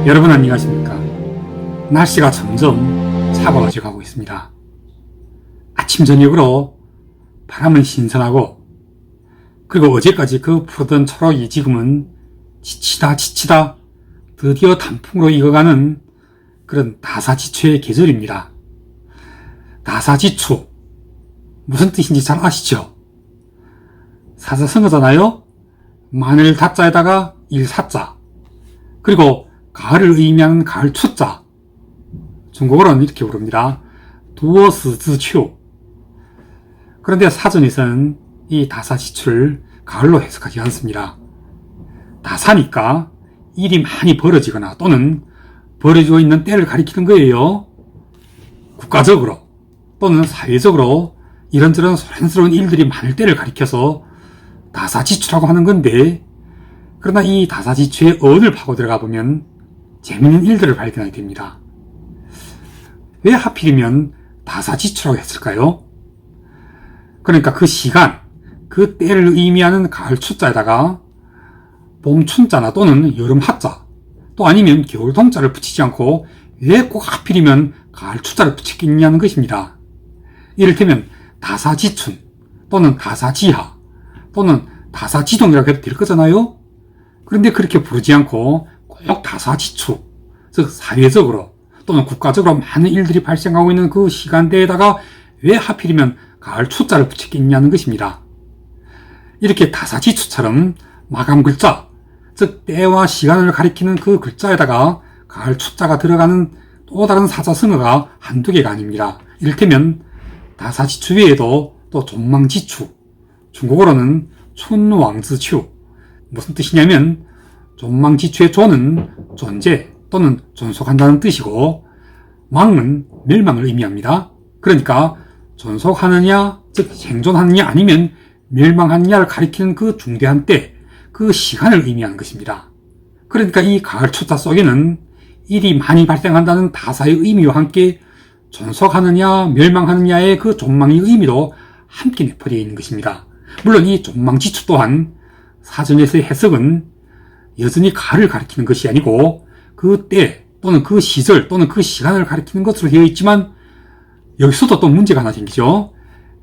여러분 안녕하십니까? 날씨가 점점 차가워져 가고 있습니다. 아침 저녁으로 바람은 신선하고, 그리고 어제까지 그 푸르던 초록이 지금은 지치다 드디어 단풍으로 익어가는 그런 다사지추의 계절입니다. 다사지추, 무슨 뜻인지 잘 아시죠? 사자성어잖아요. 마늘 다자에다가 일사자, 그리고 가을을 의미하는 가을 추자, 중국어로는 이렇게 부릅니다. 두어스즈추. 그런데 사전에서는 이 다사지추를 가을로 해석하지 않습니다. 다사니까 일이 많이 벌어지거나 또는 벌어지고 있는 때를 가리키는 거예요. 국가적으로 또는 사회적으로 이런저런 소란스러운 일들이 많을 때를 가리켜서 다사지추라고 하는 건데, 그러나 이 다사지추의 어원을 파고 들어가 보면 재미있는 일들을 발견하게 됩니다. 왜 하필이면 다사지추라고 했을까요? 그러니까 그 시간, 그 때를 의미하는 가을 추자에다가 봄 춘자나 또는 여름 하자, 또 아니면 겨울 동자를 붙이지 않고 왜 꼭 하필이면 가을 추자를 붙였겠냐는 것입니다. 이를테면 다사지춘 또는 다사지하 또는 다사지동이라고 해도 될 거잖아요. 그런데 그렇게 부르지 않고 꼭 다사지추, 즉 사회적으로 또는 국가적으로 많은 일들이 발생하고 있는 그 시간대에다가 왜 하필이면 가을 추자를 붙였겠냐는 것입니다. 이렇게 다사지추처럼 마감 글자, 즉 때와 시간을 가리키는 그 글자에다가 가을 추자가 들어가는 또 다른 사자성어가 한두 개가 아닙니다. 이를테면 다사지추 외에도 또 존망지추, 중국어로는 춘왕즈추, 무슨 뜻이냐면 존망지추의 존은 존재 또는 존속한다는 뜻이고, 망은 멸망을 의미합니다. 그러니까 존속하느냐, 즉 생존하느냐 아니면 멸망하느냐를 가리키는 그 중대한 때, 그 시간을 의미하는 것입니다. 그러니까 이 가을 추자 속에는 일이 많이 발생한다는 다사의 의미와 함께 존속하느냐 멸망하느냐의 그 존망의 의미도 함께 내포되어 있는 것입니다. 물론 이 존망지추 또한 사전에서의 해석은 여전히 가을을 가리키는 것이 아니고 그 때 또는 그 시절 또는 그 시간을 가리키는 것으로 되어 있지만, 여기서도 또 문제가 하나 생기죠.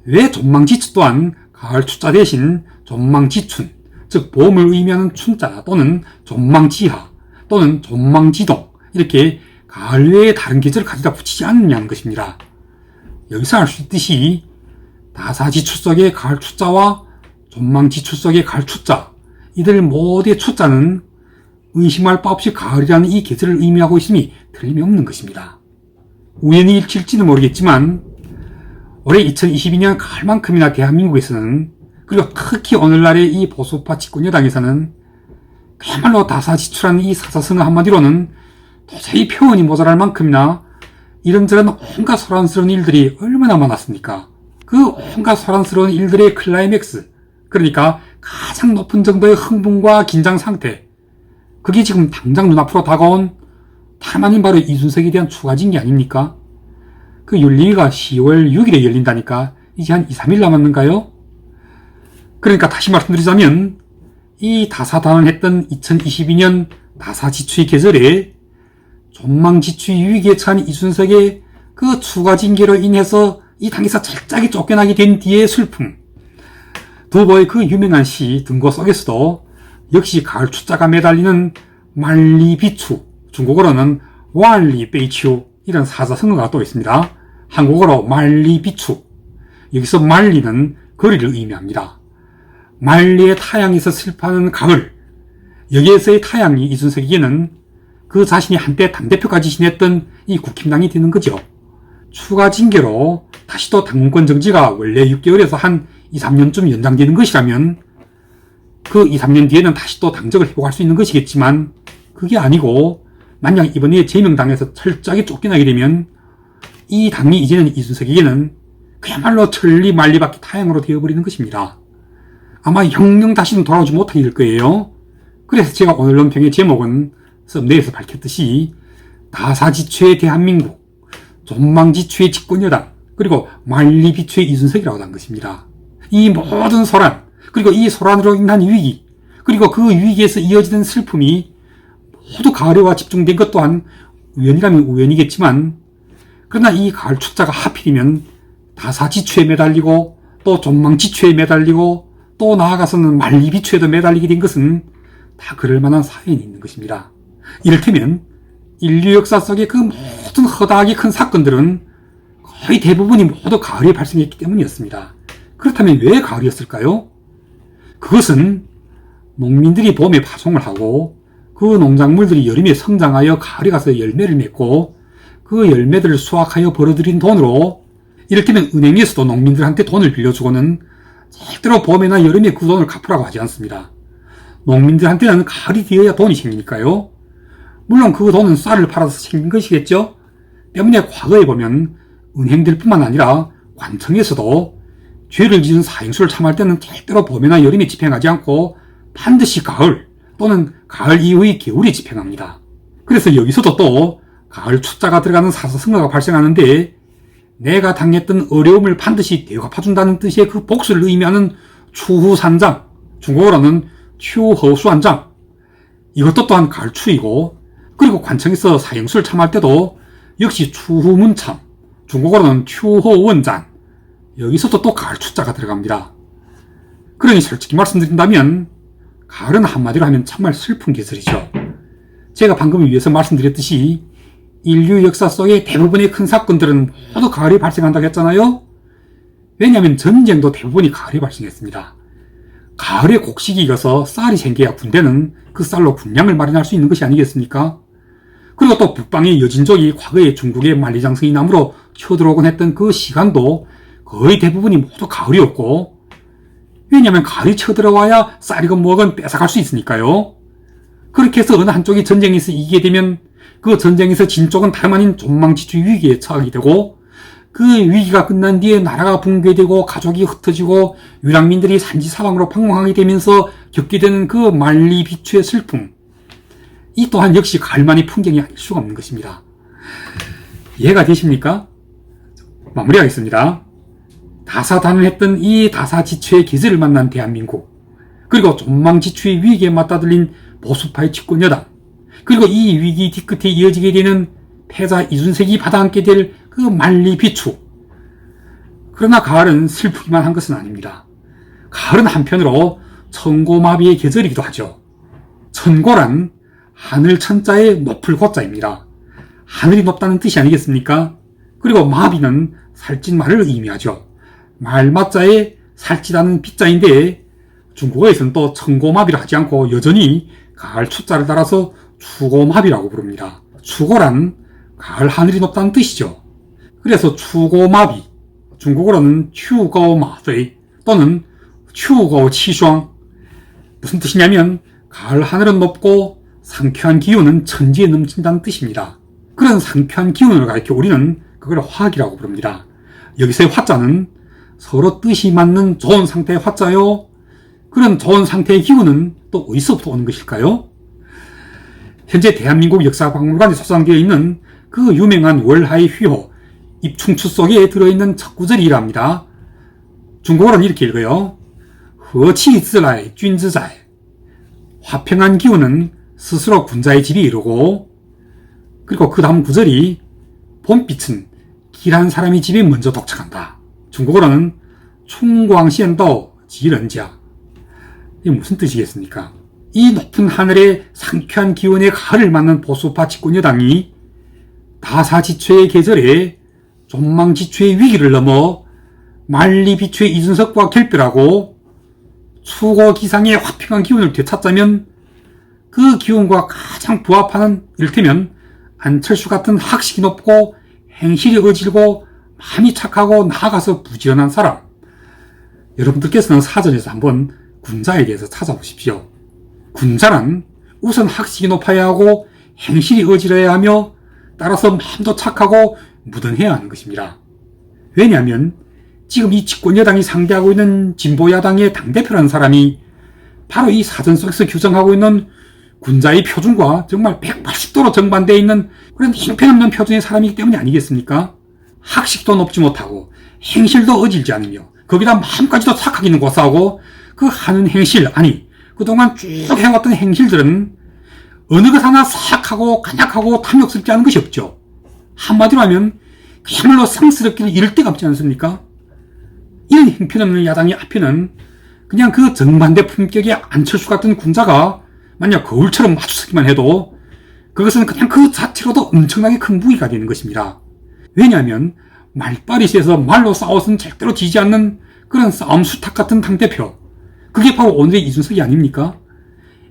왜 존망지추 또한 가을 추자 대신 존망지춘, 즉 봄을 의미하는 춘자 또는 존망지하 또는 존망지동, 이렇게 가을 외에 다른 계절을 가져다 붙이지 않느냐는 것입니다. 여기서 알 수 있듯이 다사지추 속의 가을 추자와 존망지추 속의 가을 추자, 이들 모두의 추자는 의심할 바 없이 가을이라는 이 계절을 의미하고 있음이 틀림이 없는 것입니다. 우연히 일치일지는 모르겠지만 올해 2022년 가을만큼이나 대한민국에서는, 그리고 특히 오늘날의 이 보수파 집권 여당에서는 그야말로 다사지추라는 이 사자성어 한마디로는 도저히 표현이 모자랄 만큼이나 이런저런 온갖 소란스러운 일들이 얼마나 많았습니까? 그 온갖 소란스러운 일들의 클라이맥스, 그러니까 가장 높은 정도의 흥분과 긴장 상태, 그게 지금 당장 눈앞으로 다가온 다름 아닌 바로 이준석에 대한 추가 징계 아닙니까? 그 윤리위가 10월 6일에 열린다니까 이제 한 2, 3일 남았는가요? 그러니까 다시 말씀드리자면 이 다사다난했던 2022년 다사지추의 계절에 존망지추의 위기에 처한 이준석의 그 추가 징계로 인해서 이 당에서 철저하게 쫓겨나게 된 뒤의 슬픔, 두보의 그 유명한 시 등고 속에서도 역시 가을 추자가 매달리는 말리비추, 중국어로는 완리베이추, 이런 사자성어가 또 있습니다. 한국어로 말리비추, 여기서 말리는 거리를 의미합니다. 말리의 타양에서 슬퍼하는 가을, 여기에서의 타양이 이준석에게는 그 자신이 한때 당대표까지 지냈던 이 국힘당이 되는 거죠. 추가 징계로 다시 또 당원권 정지가 원래 6개월에서 한 2, 3년쯤 연장되는 것이라면 그 2, 3년 뒤에는 다시 또 당적을 회복할 수 있는 것이겠지만, 그게 아니고 만약 이번에 제명당에서 철저하게 쫓겨나게 되면 이 당이 이제는 이준석에게는 그야말로 천리 만리밖에 타양으로 되어버리는 것입니다. 아마 영영 다시는 돌아오지 못하게 될 거예요. 그래서 제가 오늘 논평의 제목은 썸네일에서 밝혔듯이 다사지추의 대한민국, 존망지추의 집권여당, 그리고 만리비추의 이준석이라고 한 것입니다. 이 모든 소란, 그리고 이 소란으로 인한 위기, 그리고 그 위기에서 이어지는 슬픔이 모두 가을에와 집중된 것 또한 우연이라면 우연이겠지만, 그러나 이 가을 축자가 하필이면 다사지추에 매달리고 또 존망지추에 매달리고 또 나아가서는 만리비추에도 매달리게 된 것은 다 그럴 만한 사연이 있는 것입니다. 이를테면 인류 역사 속의 그 모든 허다하게 큰 사건들은 거의 대부분이 모두 가을에 발생했기 때문이었습니다. 그렇다면 왜 가을이었을까요? 그것은 농민들이 봄에 파종을 하고 그 농작물들이 여름에 성장하여 가을에 가서 열매를 맺고 그 열매들을 수확하여 벌어들인 돈으로, 이를테면 은행에서도 농민들한테 돈을 빌려주고는 절대로 봄이나 여름에 그 돈을 갚으라고 하지 않습니다. 농민들한테는 가을이 되어야 돈이 생기니까요. 물론 그 돈은 쌀을 팔아서 생긴 것이겠죠. 때문에 과거에 보면 은행들뿐만 아니라 관청에서도 죄를 지은 사형수를 참할 때는 절대로 봄이나 여름에 집행하지 않고 반드시 가을 또는 가을 이후의 겨울에 집행합니다. 그래서 여기서도 또 가을 축자가 들어가는 사사성어가 발생하는데, 내가 당했던 어려움을 반드시 대갚아준다는 뜻의 그 복수를 의미하는 추후산장, 중국어로는 추허수안장, 이것도 또한 가을 추이고, 그리고 관청에서 사형수를 참할 때도 역시 추후문참, 중국어로는 추허원장, 여기서도 또 가을 축자가 들어갑니다. 그러니 솔직히 말씀드린다면 가을은 한마디로 하면 정말 슬픈 계절이죠. 제가 방금 위에서 말씀드렸듯이 인류 역사 속의 대부분의 큰 사건들은 모두 가을에 발생한다고 했잖아요. 왜냐하면 전쟁도 대부분이 가을에 발생했습니다. 가을에 곡식이 익어서 쌀이 생겨야 군대는 그 쌀로 군량을 마련할 수 있는 것이 아니겠습니까? 그리고 또 북방의 여진족이 과거에 중국의 만리장성이 남으로 쳐들어오곤 했던 그 시간도 거의 대부분이 모두 가을이었고, 왜냐하면 가을이 쳐들어와야 쌀이건 뭐건 뺏어갈 수 있으니까요. 그렇게 해서 어느 한쪽이 전쟁에서 이기게 되면 그 전쟁에서 진 쪽은 다름 아닌 존망지추 위기에 처하게 되고, 그 위기가 끝난 뒤에 나라가 붕괴되고 가족이 흩어지고 유랑민들이 산지사방으로 방황하게 되면서 겪게 되는 그 만리비추의 슬픔, 이 또한 역시 가을만의 풍경이 아닐 수가 없는 것입니다. 이해가 되십니까? 마무리하겠습니다. 다사다난했던 이 다사지추의 계절을 만난 대한민국, 그리고 존망지추의 위기에 맞닥뜨린 보수파의 집권여당, 그리고 이 위기 뒤끝에 이어지게 되는 패자 이준석이 받아안게 될 그 만리비추. 그러나 가을은 슬프기만 한 것은 아닙니다. 가을은 한편으로 천고마비의 계절이기도 하죠. 천고란 하늘 천자의 높을 고자입니다. 하늘이 높다는 뜻이 아니겠습니까? 그리고 마비는 살찐 말을 의미하죠. 말맞자에 살찌다는 빗자인데, 중국어에서는 또 천고마비를 하지 않고 여전히 가을 추자를 따라서 추고마비라고 부릅니다. 추고란 가을 하늘이 높다는 뜻이죠. 그래서 추고마비, 중국어로는 추고마비 또는 추고치霜, 무슨 뜻이냐면 가을 하늘은 높고 상쾌한 기운은 천지에 넘친다는 뜻입니다. 그런 상쾌한 기운을 가리켜 우리는 그걸 화기라고 부릅니다. 여기서의 화자는 서로 뜻이 맞는 좋은 상태의 화자요. 그런 좋은 상태의 기운은 또 어디서부터 오는 것일까요? 현재 대한민국 역사박물관에 소장되어 있는 그 유명한 월하의 휘호 입충추 속에 들어있는 첫 구절이 이랍니다. 중국어로는 이렇게 읽어요. 허치즈라이 쥔즈자이, 화평한 기운은 스스로 군자의 집이 이루고, 그리고 그 다음 구절이 봄빛은 길한 사람의 집에 먼저 도착한다. 중국어로는 충광시엔도 지런지야. 이게 무슨 뜻이겠습니까? 이 높은 하늘의 상쾌한 기운의 가을을 맞는 보수파 집권여당이 다사지추의 계절에 존망지추의 위기를 넘어 만리비추의 이준석과 결별하고 추고기상의 화평한 기운을 되찾자면 그 기운과 가장 부합하는, 이를테면 안철수 같은 학식이 높고 행실이 어질고 마음이 착하고 나아가서 부지런한 사람, 여러분들께서는 사전에서 한번 군자에 대해서 찾아보십시오. 군자란 우선 학식이 높아야 하고 행실이 어지러야 하며 따라서 마음도 착하고 무던해야 하는 것입니다. 왜냐하면 지금 이 집권여당이 상대하고 있는 진보야당의 당대표라는 사람이 바로 이 사전 속에서 규정하고 있는 군자의 표준과 정말 180도로 정반대에 있는 그런 형편없는 표준의 사람이기 때문이 아니겠습니까? 학식도 높지 못하고 행실도 어질지 않으며 거기다 마음까지도 착하기는 고사하고 그 하는 행실, 아니 그동안 쭉 해왔던 행실들은 어느 것 하나 사악하고 간약하고 탐욕스럽지 않은 것이 없죠. 한마디로 하면 그야말로 쌍스럽기를 이를 데가 없지 않습니까? 이런 형편없는 야당의 앞에는 그냥 그 정반대 품격의 안철수 같은 군자가 만약 거울처럼 마주서기만 해도 그것은 그냥 그 자체로도 엄청나게 큰 무기가 되는 것입니다. 왜냐하면 말빨이 세서 말로 싸워서는 절대로 지지 않는 그런 싸움 수탉 같은 당대표, 그게 바로 오늘의 이준석이 아닙니까?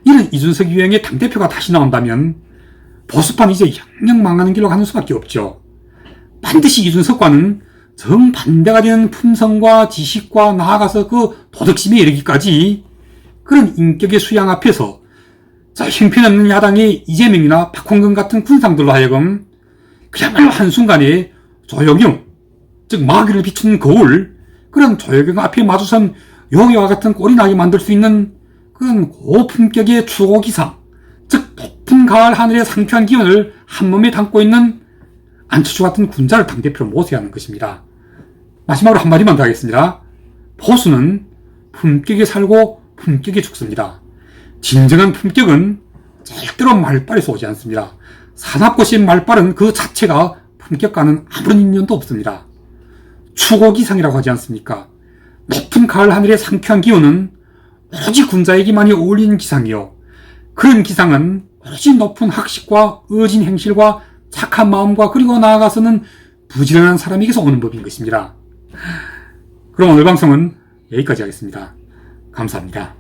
이런 이준석 유형의 당대표가 다시 나온다면 보수판 이제 영영 망하는 길로 가는 수밖에 없죠. 반드시 이준석과는 정반대가 되는 품성과 지식과 나아가서 그 도덕심에 이르기까지 그런 인격의 수양 앞에서 자, 형편없는 야당의 이재명이나 박홍근 같은 군상들로 하여금 그야말로 한순간에 조혁영, 즉 마귀를 비추는 거울, 그런 조혁영 앞에 마주선 여기와 같은 꼴이 나게 만들 수 있는 그런 고품격의 추고기상, 즉 높은 가을 하늘의 상쾌한 기운을 한 몸에 담고 있는 안철수 같은 군자를 당대표로 모셔야 하는 것입니다. 마지막으로 한마디만 더 하겠습니다. 보수는 품격에 살고 품격에 죽습니다. 진정한 품격은 절대로 말빨에서 오지 않습니다. 사납고신 말빨은 그 자체가 품격과는 아무런 인연도 없습니다. 추고기상이라고 하지 않습니까? 높은 가을 하늘의 상쾌한 기운은 오로지 군자에게만이 어울리는 기상이요. 그런 기상은 오로지 높은 학식과 의진 행실과 착한 마음과 그리고 나아가서는 부지런한 사람에게서 오는 법인 것입니다. 그럼 오늘 방송은 여기까지 하겠습니다. 감사합니다.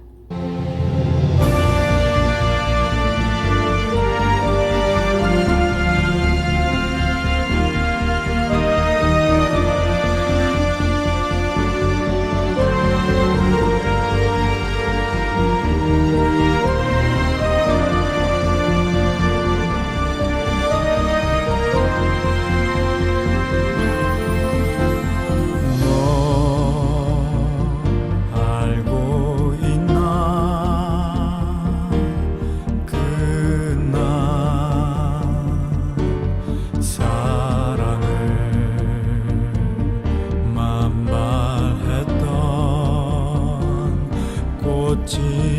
꽃이